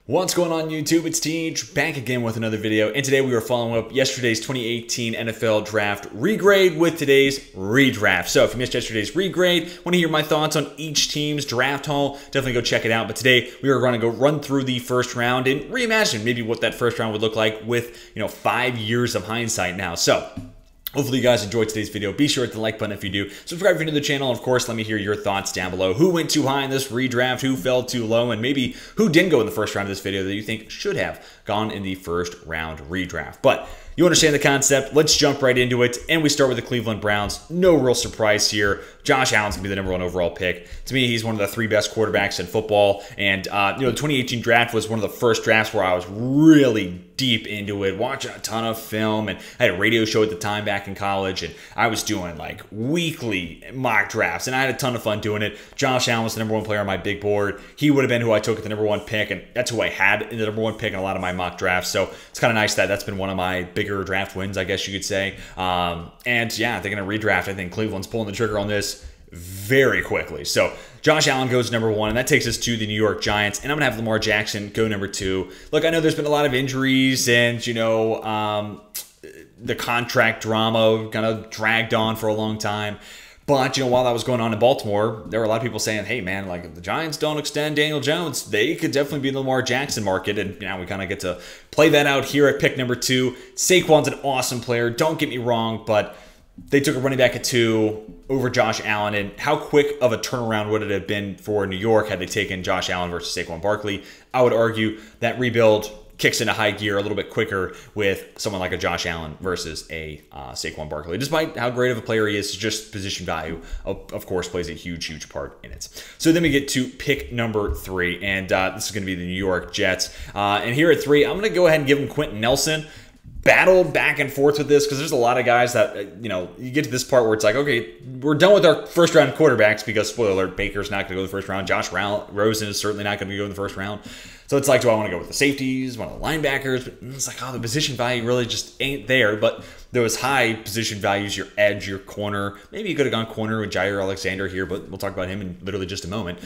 What's going on YouTube? It's Teach back again with another video, and today we are following up yesterday's 2018 NFL Draft regrade with today's redraft. So if you missed yesterday's regrade, want to hear my thoughts on each team's draft haul, definitely go check it out. But today we are going to go run through the first round and reimagine maybe what that first round would look like with 5 years of hindsight now. So hopefully you guys enjoyed today's video. Be sure to hit the like button if you do. Subscribe if you're new to the channel. And of course, let me hear your thoughts down below. Who went too high in this redraft? Who fell too low? And maybe who didn't go in the first round of this video that you think should have gone in the first round redraft. But you understand the concept. Let's jump right into it. And we start with the Cleveland Browns. No real surprise here. Josh Allen's going to be the #1 overall pick. To me, he's one of the 3 best quarterbacks in football. And, the 2018 draft was one of the first drafts where I was really deep into it, watching a ton of film. And I had a radio show at the time back in college. And I was doing like weekly mock drafts. And I had a ton of fun doing it. Josh Allen was the #1 player on my big board. He would have been who I took at the #1 pick. And that's who I had in the #1 pick in a lot of my mock drafts. So it's kind of nice that that's been one of my bigger draft wins, I guess you could say. And yeah, they're going to redraft. I think Cleveland's pulling the trigger on this very quickly. So Josh Allen goes #1, and that takes us to the New York Giants. And I'm going to have Lamar Jackson go #2. Look, I know there's been a lot of injuries and, the contract drama kind of dragged on for a long time. But, while that was going on in Baltimore, there were a lot of people saying, hey, man, like, if the Giants don't extend Daniel Jones, they could definitely be in the Lamar Jackson market. And now we kind of get to play that out here at pick #2. Saquon's an awesome player. Don't get me wrong, but they took a running back at 2 over Josh Allen. And how quick of a turnaround would it have been for New York had they taken Josh Allen versus Saquon Barkley? I would argue that rebuild kicks into high gear a little bit quicker with someone like a Josh Allen versus a Saquon Barkley. Despite how great of a player he is, just position value, of course, plays a huge, huge part in it. So then we get to pick #3, and this is going to be the New York Jets. And here at 3, I'm going to go ahead and give him Quentin Nelson. Battled back and forth with this because there's a lot of guys that, you get to this part where it's like, okay, we're done with our first round quarterbacks because, spoiler alert, Baker's not going to go in the first round. Josh Rosen is certainly not going to go in the first round. So it's like, do I want to go with the safeties, one of the linebackers? But it's like, the position value really just ain't there. But those high position values, your edge, your corner, maybe you could have gone corner with Jair Alexander here, but we'll talk about him in literally just a moment.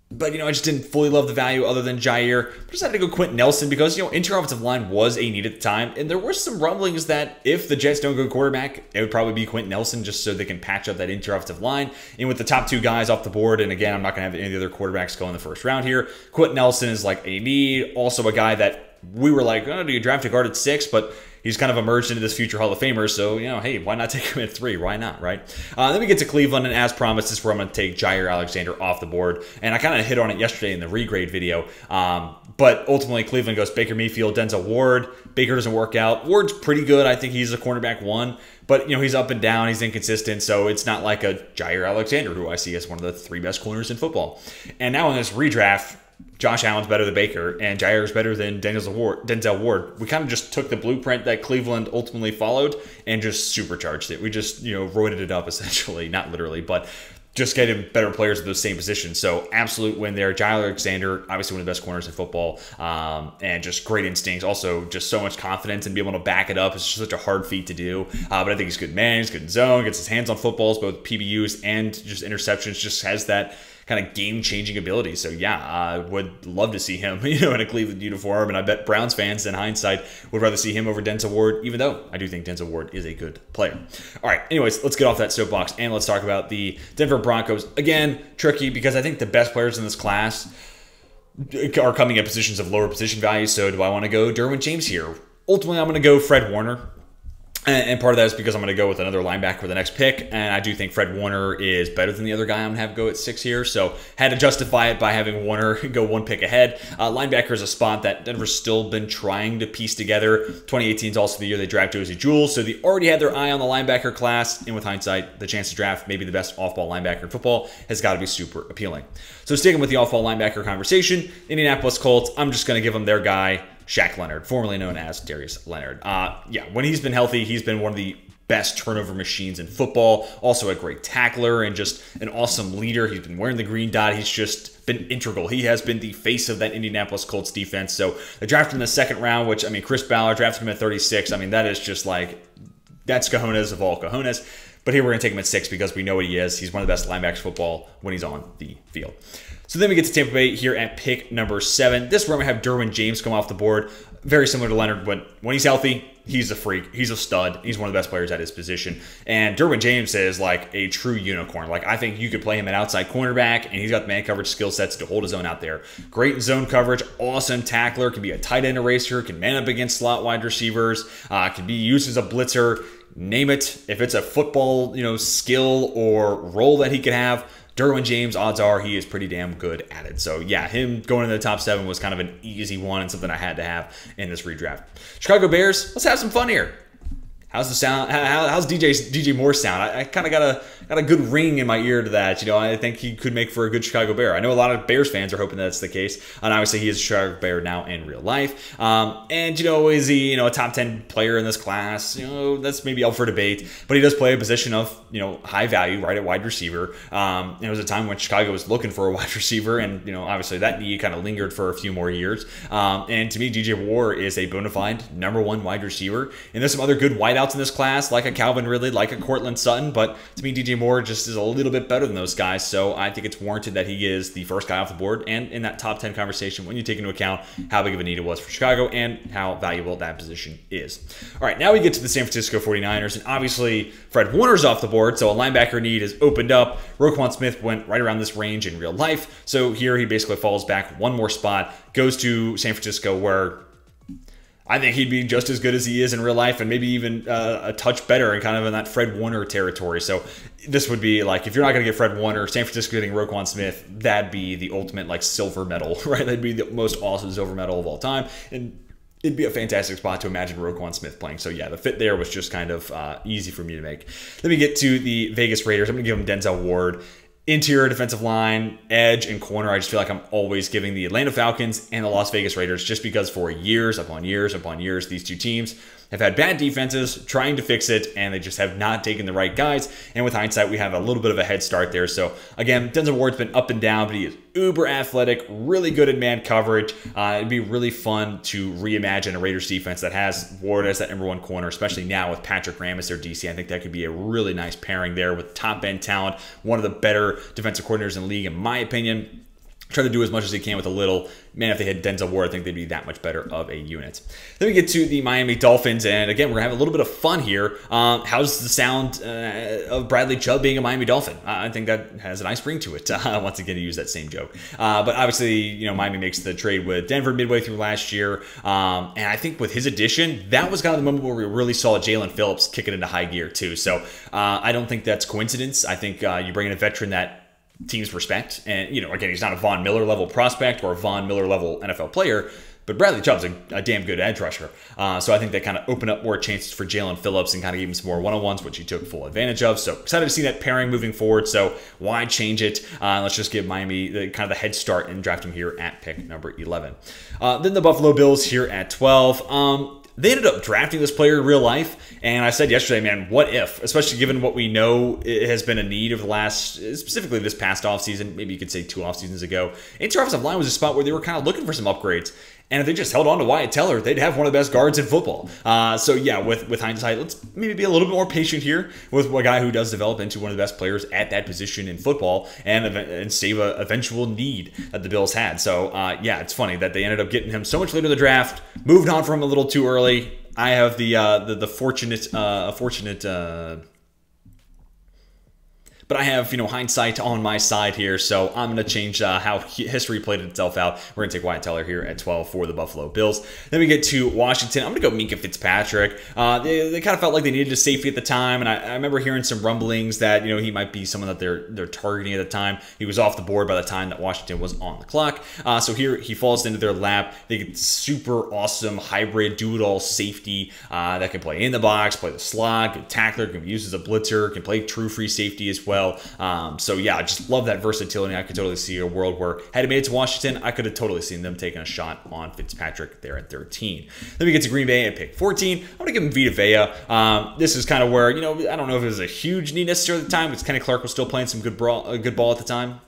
But, I just didn't fully love the value other than Jair. I decided to go Quentin Nelson because, interior offensive line was a need at the time. And there were some rumblings that if the Jets don't go quarterback, it would probably be Quentin Nelson just so they can patch up that interior offensive line. And with the top 2 guys off the board, and again, I'm not going to have any of the other quarterbacks go in the first round here. Quentin Nelson is like a need. Also a guy that we were like, oh, do you draft a guard at 6? But he's kind of emerged into this future Hall of Famer, so, hey, why not take him at 3? Why not, right? Then we get to Cleveland, and as promised, this is where I'm going to take Jair Alexander off the board. And I kind of hit on it yesterday in the regrade video. But ultimately, Cleveland goes Baker Mayfield, Denzel Ward. Baker doesn't work out. Ward's pretty good. I think he's a cornerback 1. But, he's up and down. He's inconsistent. So it's not like a Jair Alexander, who I see as one of the 3 best corners in football. And now in this redraft, Josh Allen's better than Baker, and Jair's better than Denzel Ward. We kind of just took the blueprint that Cleveland ultimately followed and just supercharged it. We just, roided it up, essentially. Not literally, but just getting better players at those same positions. So absolute win there. Jair Alexander, obviously one of the best corners in football, and just great instincts. Also, just so much confidence and be able to back it up. It's just such a hard feat to do. But I think he's a good man. He's good in zone. Gets his hands on footballs, both PBUs and just interceptions. Just has that kind of game-changing ability. So yeah, I would love to see him, in a Cleveland uniform. And I bet Browns fans, in hindsight, would rather see him over Denzel Ward, even though I do think Denzel Ward is a good player. All right, anyways, let's get off that soapbox and let's talk about the Denver Broncos. Again, tricky because I think the best players in this class are coming at positions of lower position value. So do I want to go Derwin James here? Ultimately, I'm going to go Fred Warner. And part of that is because I'm going to go with another linebacker for the next pick. And I do think Fred Warner is better than the other guy I'm going to have go at 6 here. So had to justify it by having Warner go 1 pick ahead. Linebacker is a spot that Denver's still been trying to piece together. 2018 is also the year they drafted Josie Jewell. So they already had their eye on the linebacker class. And with hindsight, the chance to draft maybe the best off-ball linebacker in football has got to be super appealing. So sticking with the off-ball linebacker conversation, Indianapolis Colts, I'm just going to give them their guy, Shaq Leonard, formerly known as Darius Leonard. Yeah, when he's been healthy, he's been one of the best turnover machines in football. Also a great tackler and just an awesome leader. He's been wearing the green dot. He's just been integral. He has been the face of that Indianapolis Colts defense. So they drafted him in the 2nd round, which, I mean, Chris Ballard drafted him at 36. I mean, that is just like, that's cojones of all cojones. But here we're going to take him at 6 because we know what he is. He's one of the best linebackers football when he's on the field. So then we get to Tampa Bay here at pick number 7. This is where I'm going to have Derwin James come off the board. Very similar to Leonard, but when he's healthy, he's a freak. He's a stud. He's one of the best players at his position. And Derwin James is like a true unicorn. Like, I think you could play him at outside cornerback, and he's got the man coverage skill sets to hold his own out there. Great zone coverage, awesome tackler, can be a tight end eraser, can man up against slot wide receivers, can be used as a blitzer. Name it. If it's a football, skill or role that he could have, Derwin James, odds are he is pretty damn good at it. So yeah, him going into the top 7 was kind of an easy one and something I had to have in this redraft. Chicago Bears, let's have some fun here. How's the sound? How's DJ Moore sound? I kind of got a good ring in my ear to that. I think he could make for a good Chicago Bear. I know a lot of Bears fans are hoping that's the case, and obviously he is a Chicago Bear now in real life. And is he a top 10 player in this class? That's maybe up for debate. But he does play a position of high value right at wide receiver. It was a time when Chicago was looking for a wide receiver, and obviously that need kind of lingered for a few more years. And to me, DJ Moore is a bona fide #1 wide receiver. And there's some other good wideouts in this class, like a Calvin Ridley, like a Cortland Sutton, but to me, DJ Moore just is a little bit better than those guys, so I think it's warranted that he is the first guy off the board and in that top 10 conversation when you take into account how big of a need it was for Chicago and how valuable that position is. All right, now we get to the San Francisco 49ers, and obviously Fred Warner's off the board, so a linebacker need is opened up. Roquan Smith went right around this range in real life, so here he basically falls back one more spot, goes to San Francisco, where I think he'd be just as good as he is in real life, and maybe even a touch better, and kind of in that Fred Warner territory. So this would be like, if you're not going to get Fred Warner, San Francisco getting Roquan Smith, that'd be the ultimate like silver medal, right? That'd be the most awesome silver medal of all time, and it'd be a fantastic spot to imagine Roquan Smith playing. So yeah, the fit there was just kind of easy for me to make. Let me get to the Vegas Raiders. I'm going to give them Denzel Ward. Interior defensive line, edge, and corner, I just feel like I'm always giving the Atlanta Falcons and the Las Vegas Raiders, just because for years upon years upon years, these two teams have had bad defenses trying to fix it, and they just have not taken the right guys. And with hindsight, we have a little bit of a head start there. So again, Denzel Ward's been up and down, but he is uber athletic, really good at man coverage. It'd be really fun to reimagine a Raiders defense that has Ward as that #1 corner, especially now with Patrick Graham as their DC. I think that could be a really nice pairing there with top end talent, one of the better defensive coordinators in the league, in my opinion. Try to do as much as they can with a little. Man, if they had Denzel Ward, I think they'd be that much better of a unit. Then we get to the Miami Dolphins, and again, we're going to have a little bit of fun here. How's the sound of Bradley Chubb being a Miami Dolphin? I think that has a nice ring to it. Once again, to use that same joke. But obviously, Miami makes the trade with Denver midway through last year. And I think with his addition, that was kind of the moment where we really saw Jalen Phillips kick it into high gear too. So I don't think that's coincidence. I think you bring in a veteran that teams respect, and again, he's not a Von Miller level prospect or a Von Miller level NFL player, but Bradley Chubb's a damn good edge rusher. So I think that kind of opened up more chances for Jalen Phillips and kind of gave him some more one-on-ones, which he took full advantage of. So excited to see that pairing moving forward. So why change it? Let's just give Miami kind of the head start and draft him here at pick number 11. Then the Buffalo Bills here at 12. They ended up drafting this player in real life, and I said yesterday, man, what if? Especially given what we know it has been a need of the last, specifically this past offseason, maybe you could say 2 offseasons ago. Interior offensive line was a spot where they were kind of looking for some upgrades. And if they just held on to Wyatt Teller, they'd have one of the best guards in football. So yeah, with hindsight, let's maybe be a little bit more patient here with a guy who does develop into one of the best players at that position in football and save an eventual need that the Bills had. So yeah, it's funny that they ended up getting him so much later in the draft, moved on from him a little too early. I have the fortunate but I have, hindsight on my side here, so I'm going to change how history played itself out. We're going to take Wyatt Teller here at 12 for the Buffalo Bills. Then we get to Washington. I'm going to go Minkah Fitzpatrick. They kind of felt like they needed a safety at the time, and I remember hearing some rumblings that, he might be someone that they're targeting at the time. He was off the board by the time that Washington was on the clock. So here he falls into their lap. They get super awesome hybrid do-it-all safety that can play in the box, play the slot, good tackler, can be used as a blitzer, can play true free safety as well. So yeah, I just love that versatility. I could totally see a world where had it made it to Washington, I could have totally seen them taking a shot on Fitzpatrick there at 13. Then we get to Green Bay at pick 14. I'm going to give him Vita Vea. This is kind of where, I don't know if it was a huge need necessarily at the time, because Kenny Clark was still playing some good ball at the time.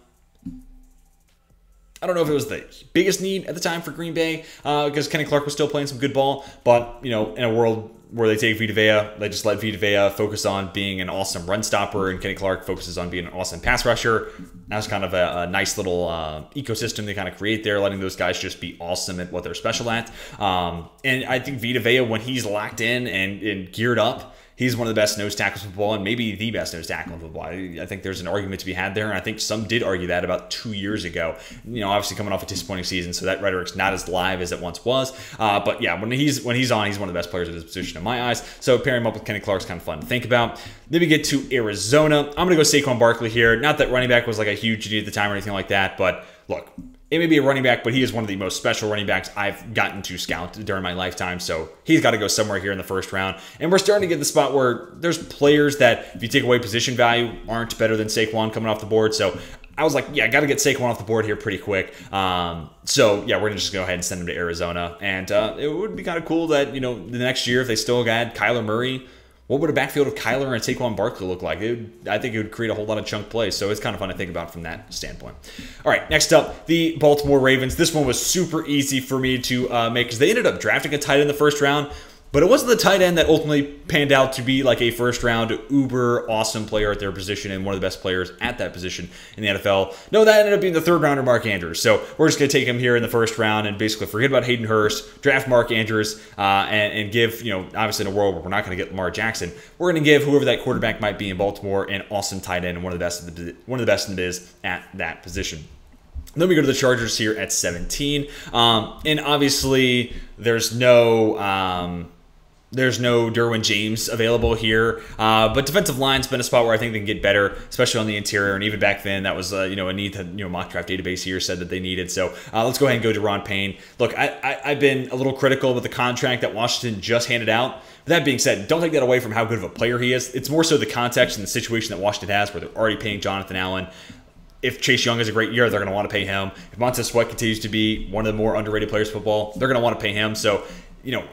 I don't know if it was the biggest need at the time for Green Bay because Kenny Clark was still playing some good ball, but in a world where they take Vita Vea. They just let Vita Vea focus on being an awesome run stopper, and Kenny Clark focuses on being an awesome pass rusher. That's kind of a nice little ecosystem they kind of create there, letting those guys just be awesome at what they're special at. And I think Vita Vea, when he's locked in and geared up, he's one of the best nose tackles in football, and maybe the best nose tackle in football. I think there's an argument to be had there, and I think some did argue that about 2 years ago. Obviously coming off a disappointing season, so that rhetoric's not as live as it once was. But yeah, when he's on, he's one of the best players at his position in my eyes. So pairing him up with Kenny Clark's kind of fun to think about. Then we get to Arizona. I'm going to go Saquon Barkley here. Not that running back was like a huge need at the time or anything like that, but look, it may be a running back, but he is one of the most special running backs I've gotten to scout during my lifetime. So he's got to go somewhere here in the first round. And we're starting to get the spot where there's players that, if you take away position value, aren't better than Saquon coming off the board. So I was like, yeah, I got to get Saquon off the board here pretty quick. So yeah, we're going to just go ahead and send him to Arizona. And it would be kind of cool that, the next year, if they still had Kyler Murray, what would a backfield of Kyler and Saquon Barkley look like? I think it would create a whole lot of chunk plays, so it's kind of fun to think about from that standpoint. All right, next up, the Baltimore Ravens. This one was super easy for me to make because they ended up drafting a tight end in the first round, but it wasn't the tight end that ultimately panned out to be like a first-round uber awesome player at their position and one of the best players at that position in the NFL. No, that ended up being the third-rounder Mark Andrews. So we're just going to take him here in the first round and basically forget about Hayden Hurst, draft Mark Andrews, and give, obviously in a world where we're not going to get Lamar Jackson, we're going to give whoever that quarterback might be in Baltimore an awesome tight end and one of the best in the biz at that position. Then we go to the Chargers here at 17. And obviously there's no Derwin James available here, but defensive line's been a spot where I think they can get better, especially on the interior. And even back then, that was a need that mock draft database here said that they needed. So let's go ahead and go to Daron Payne. Look, I've been a little critical with the contract that Washington just handed out. But that being said, don't take that away from how good of a player he is. It's more so the context and the situation that Washington has, where they're already paying Jonathan Allen. If Chase Young has a great year, they're going to want to pay him. If Montez Sweat continues to be one of the more underrated players in football, they're going to want to pay him. So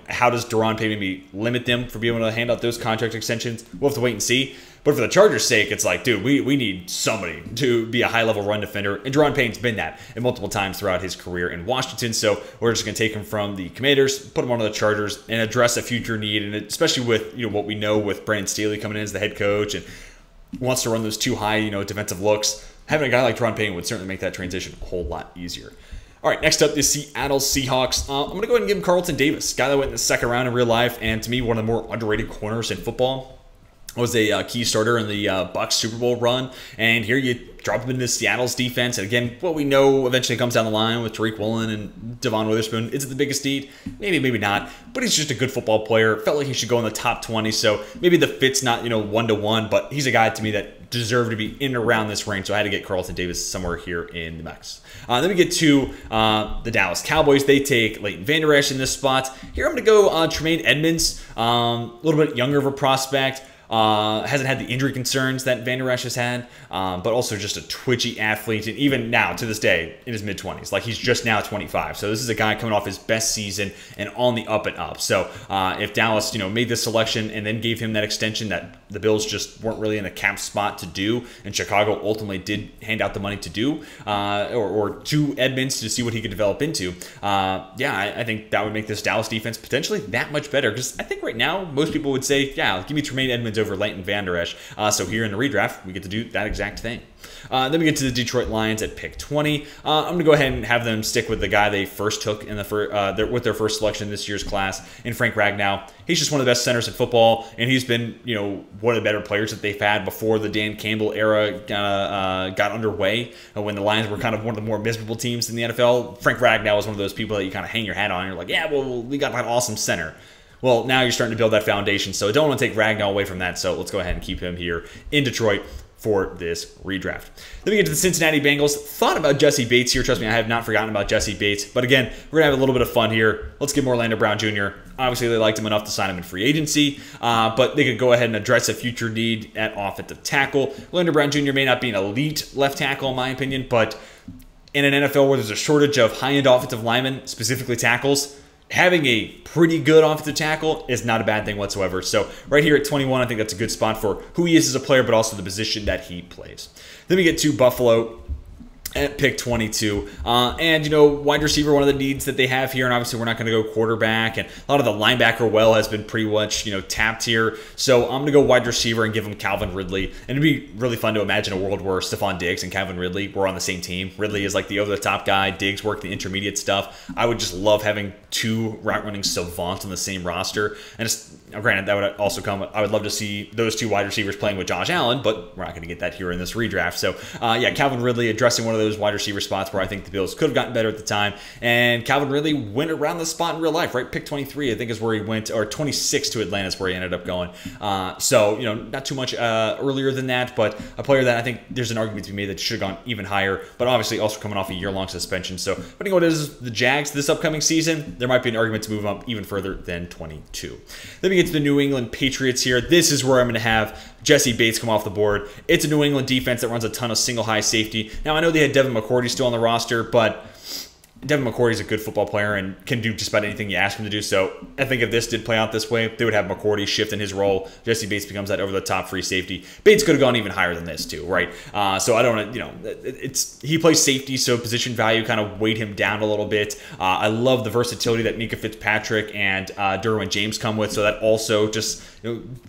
how does Daron Payne maybe limit them from being able to hand out those contract extensions? We'll have to wait and see. But for the Chargers' sake, it's like, dude, we need somebody to be a high-level run defender. And Daron Payne's been that and multiple times throughout his career in Washington. So we're just going to take him from the Commanders, put him on the Chargers, and address a future need. And especially with what we know with Brandon Staley coming in as the head coach and wants to run those too high, defensive looks, having a guy like Daron Payne would certainly make that transition a whole lot easier. All right, next up, the Seattle Seahawks. I'm going to go ahead and give him Carlton Davis, guy that went in the second round in real life, and to me, one of the more underrated corners in football. Was a key starter in the Bucs Super Bowl run, and here you drop him into Seattle's defense. And again, what we know eventually comes down the line with Tariq Woolen and Devon Witherspoon. Is it the biggest need? Maybe, maybe not. But he's just a good football player. Felt like he should go in the top 20. So maybe the fit's not 1-to-1, but he's a guy to me that deserved to be in and around this range. So I had to get Carlton Davis somewhere here in the mix. Then we get to the Dallas Cowboys. They take Leighton Vander Esch in this spot. Here I'm going to go Tremaine Edmonds, a little bit younger of a prospect. Hasn't had the injury concerns that Vander Esch has had, but also just a twitchy athlete, and even now to this day in his mid-20s, like he's just now 25. So this is a guy coming off his best season and on the up and up. So if Dallas made this selection and then gave him that extension that the Bills just weren't really in a cap spot to do, and Chicago ultimately did hand out the money to do, or to Edmonds to see what he could develop into, I think that would make this Dallas defense potentially that much better, because I think right now most people would say, yeah, give me Tremaine Edmonds over Leighton Vander Esch. So here in the redraft, we get to do that exact thing. Then we get to the Detroit Lions at pick 20. I'm going to go ahead and have them stick with the guy they first took in the with their first selection in this year's class, in Frank Ragnow. He's just one of the best centers in football, and he's been one of the better players that they've had before the Dan Campbell era got underway, when the Lions were kind of one of the more miserable teams in the NFL. Frank Ragnow was one of those people that you kind of hang your hat on, and you're like, yeah, well, we got that awesome center. Well, now you're starting to build that foundation, so I don't want to take Ragnow away from that, so let's go ahead and keep him here in Detroit for this redraft. Then we get to the Cincinnati Bengals. Thought about Jesse Bates here. Trust me, I have not forgotten about Jesse Bates. But again, we're going to have a little bit of fun here. Let's give him Orlando Brown Jr. Obviously, they liked him enough to sign him in free agency, but they could go ahead and address a future need at offensive tackle. Orlando Brown Jr. may not be an elite left tackle, in my opinion, but in an NFL where there's a shortage of high-end offensive linemen, specifically tackles, having a pretty good offensive tackle is not a bad thing whatsoever. So right here at 21, I think that's a good spot for who he is as a player, but also the position that he plays. Then we get to Buffalo at pick 22. And, wide receiver, one of the needs that they have here, and obviously we're not going to go quarterback, and a lot of the linebacker well has been pretty much, tapped here. So I'm going to go wide receiver and give him Calvin Ridley. And it'd be really fun to imagine a world where Stephon Diggs and Calvin Ridley were on the same team. Ridley is like the over-the-top guy. Diggs worked the intermediate stuff. I would just love having two route-running savants on the same roster. And granted, that would also come, I would love to see those two wide receivers playing with Josh Allen, but we're not going to get that here in this redraft. So, yeah, Calvin Ridley addressing one of those wide receiver spots where I think the Bills could have gotten better at the time. And Calvin Ridley went around the spot in real life, right? Pick 23, I think, is where he went, or 26 to Atlanta is where he ended up going. So, not too much earlier than that, but a player that I think there's an argument to be made that should have gone even higher, but obviously also coming off a year-long suspension. So, depending on what it is the Jags this upcoming season, there might be an argument to move him up even further than 22. Then we get to the New England Patriots here. This is where I'm going to have Jessie Bates come off the board. It's a New England defense that runs a ton of single high safety. Now, I know they had Devin McCourty still on the roster, but Devin McCourty is a good football player and can do just about anything you ask him to do. So I think if this did play out this way, they would have McCourty shift in his role. Jessie Bates becomes that over-the-top free safety. Bates could have gone even higher than this too, right? So I don't, he plays safety, so position value kind of weighed him down a little bit. I love the versatility that Minkah Fitzpatrick and Derwin James come with. So that also just,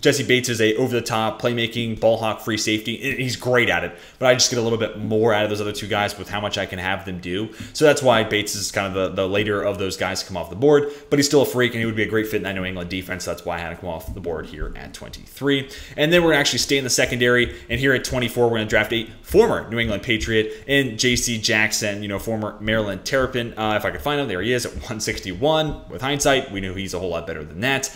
Jessie Bates is a over-the-top playmaking ball hawk free safety. He's great at it, but I just get a little bit more out of those other two guys with how much I can have them do. So that's why Bates is kind of the later of those guys to come off the board, but he's still a freak and he would be a great fit in that New England defense. So that's why I had to come off the board here at 23. And then we're going to actually stay in the secondary, and here at 24, we're going to draft a former New England Patriot in J.C. Jackson, former Maryland Terrapin. If I could find him, there he is at 161. With hindsight, we knew he's a whole lot better than that.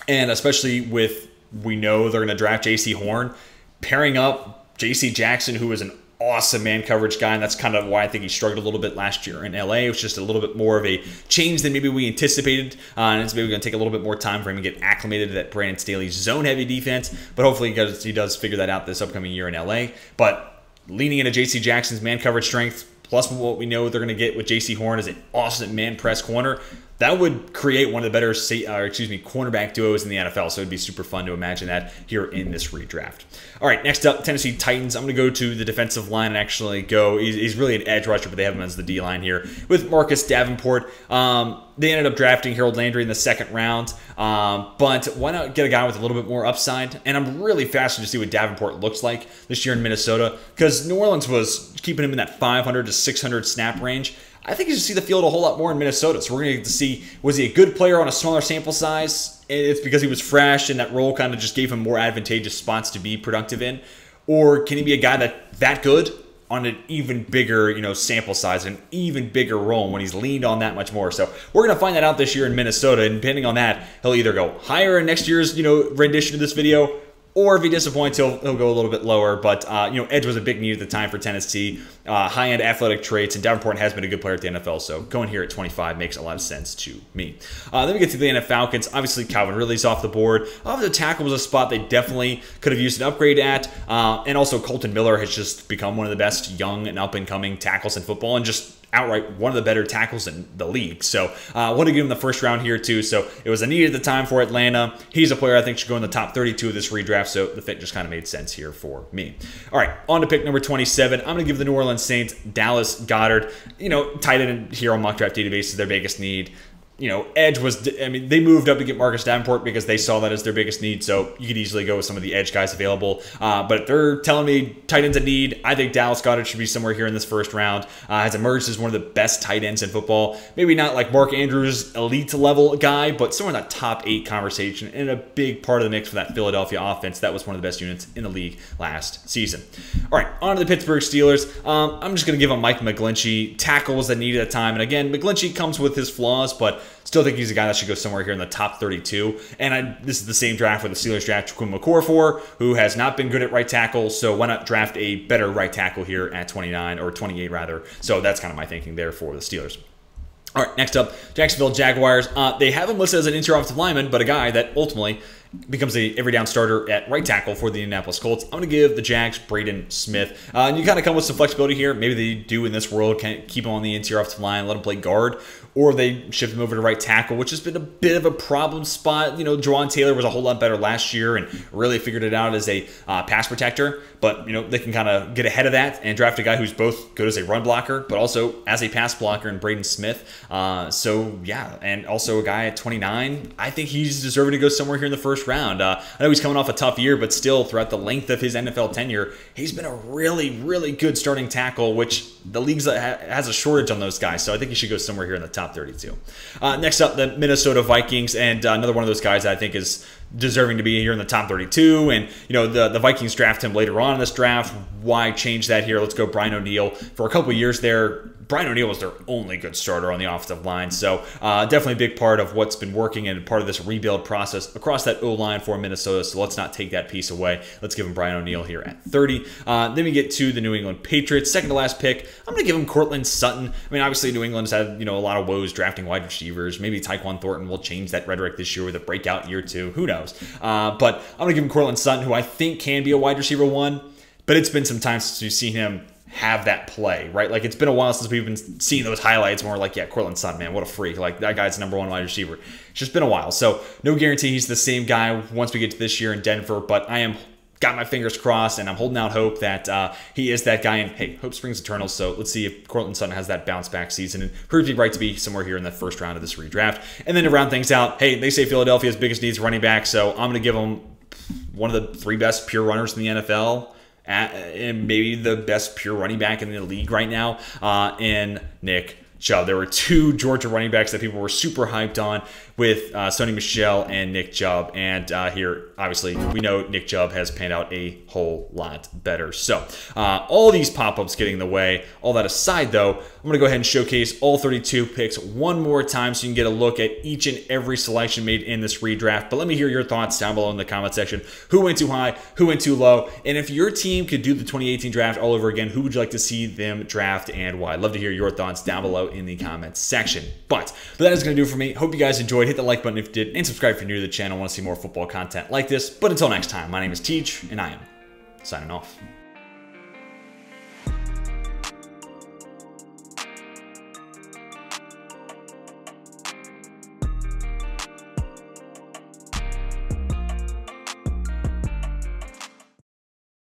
And especially we know they're going to draft J.C. Horn, pairing up J.C. Jackson, who is an awesome man coverage guy, and that's kind of why I think he struggled a little bit last year in LA. It was just a little bit more of a change than maybe we anticipated, and it's maybe going to take a little bit more time for him to get acclimated to that Brandon Staley zone-heavy defense, but hopefully he does figure that out this upcoming year in LA. But leaning into J.C. Jackson's man coverage strength, plus what we know they're going to get with J.C. Horn as an awesome man press corner, that would create one of the better cornerback duos in the NFL. So it'd be super fun to imagine that here in this redraft. All right, next up, Tennessee Titans. I'm going to go to the defensive line and actually go. He's really an edge rusher, but they have him as the D line here with Marcus Davenport. They ended up drafting Harold Landry in the second round, but why not get a guy with a little bit more upside? And I'm really fascinated to see what Davenport looks like this year in Minnesota, because New Orleans was keeping him in that 500 to 600 snap range. I think you should see the field a whole lot more in Minnesota. So we're going to get to see, was he a good player on a smaller sample size? It's because he was fresh and that role kind of just gave him more advantageous spots to be productive in. Or can he be a guy that good on an even bigger, sample size, an even bigger role when he's leaned on that much more? So we're going to find that out this year in Minnesota. And depending on that, he'll either go higher in next year's, rendition of this video, or if he disappoints, he'll go a little bit lower. But, edge was a big need at the time for Tennessee. High-end athletic traits, and Davenport has been a good player at the NFL, so going here at 25 makes a lot of sense to me. Then we get to the Atlanta Falcons. Obviously, Calvin Ridley's off the board. The tackle was a spot they definitely could have used an upgrade at. And also, Colton Miller has just become one of the best young and up-and-coming tackles in football, and just outright one of the better tackles in the league. So I want to give him the first round here too. So it was a need at the time for Atlanta. He's a player I think should go in the top 32 of this redraft. So the fit just kind of made sense here for me. All right, on to pick number 27. I'm going to give the New Orleans Saints Dallas Goedert. Tight end here on mock draft database is their biggest need. Edge was, they moved up to get Marcus Davenport because they saw that as their biggest need. So you could easily go with some of the edge guys available. But they're telling me tight ends a need. I think Dallas Goedert should be somewhere here in this first round. Has emerged as one of the best tight ends in football. Maybe not like Mark Andrews elite level guy, but somewhere in that top 8 conversation and a big part of the mix for that Philadelphia offense. That was one of the best units in the league last season. All right, on to the Pittsburgh Steelers. I'm just going to give them Mike McGlinchey. Tackles that needed at the time. And again, McGlinchey comes with his flaws, but still think he's a guy that should go somewhere here in the top 32. And this is the same draft where the Steelers draft Jaquim McCourfor, who has not been good at right tackle. So why not draft a better right tackle here at 29 or 28 rather? So that's kind of my thinking there for the Steelers. All right, next up, Jacksonville Jaguars. They have him listed as an interior offensive lineman, but a guy that ultimately becomes a every down starter at right tackle for the Indianapolis Colts. I'm going to give the Jags Braden Smith. And you kind of come with some flexibility here. Maybe they do in this world, can keep him on the interior offensive line, let him play guard, or they shift him over to right tackle, which has been a bit of a problem spot. You know, Jawan Taylor was a whole lot better last year and really figured it out as a pass protector. But, you know, they can kind of get ahead of that and draft a guy who's both good as a run blocker, but also as a pass blocker in Braden Smith. So, yeah, and also a guy at 29. I think he's deserving to go somewhere here in the first round. I know he's coming off a tough year, but still, throughout the length of his NFL tenure, he's been a really, really good starting tackle, which the league has a shortage on those guys. So I think he should go somewhere here in the top 32. Next up, the Minnesota Vikings, and another one of those guys that I think is deserving to be here in the top 32. And, you know, the Vikings draft him later on in this draft. Why change that here? Let's go Brian O'Neill. For a couple of years there, Brian O'Neill was their only good starter on the offensive line. So definitely a big part of what's been working and part of this rebuild process across that O-line for Minnesota. So let's not take that piece away. Let's give him Brian O'Neill here at 30. Then we get to the New England Patriots. Second to last pick, I'm going to give him Cortland Sutton. I mean, obviously New England's had, you know, a lot of woes drafting wide receivers. Maybe Tyquan Thornton will change that rhetoric this year with a breakout year two. Who knows? But I'm going to give him Cortland Sutton, who I think can be a wide receiver one. But it's been some time since we've seen him have that play, right? Like, it's been a while since we've been seeing those highlights when we're like, yeah, Cortland Sutton, man, what a freak. Like, that guy's number one wide receiver. It's just been a while. So no guarantee he's the same guy once we get to this year in Denver, but I am got my fingers crossed, and I'm holding out hope that he is that guy. And hey, hope springs eternal. So let's see if Cortland Sutton has that bounce back season and proves me right to be somewhere here in the first round of this redraft. And then to round things out, hey, they say Philadelphia's biggest needs running back, so I'm going to give them one of the 3 best pure runners in the NFL. And maybe the best pure running back in the league right now, in Nick Chubb. There were 2 Georgia running backs that people were super hyped on with Sony Michel and Nick Chubb. And here, obviously, we know Nick Chubb has panned out a whole lot better. So all these pop-ups getting in the way. All that aside, though, I'm going to go ahead and showcase all 32 picks one more time so you can get a look at each and every selection made in this redraft. But let me hear your thoughts down below in the comment section. Who went too high? Who went too low? And if your team could do the 2018 draft all over again, who would you like to see them draft and why? I'd love to hear your thoughts down below in the comments section. But that is going to do it for me. Hope you guys enjoyed. Hit the like button if you did, and subscribe if you're new to the channel and want to see more football content like this. But until next time, my name is Teach, and I am signing off.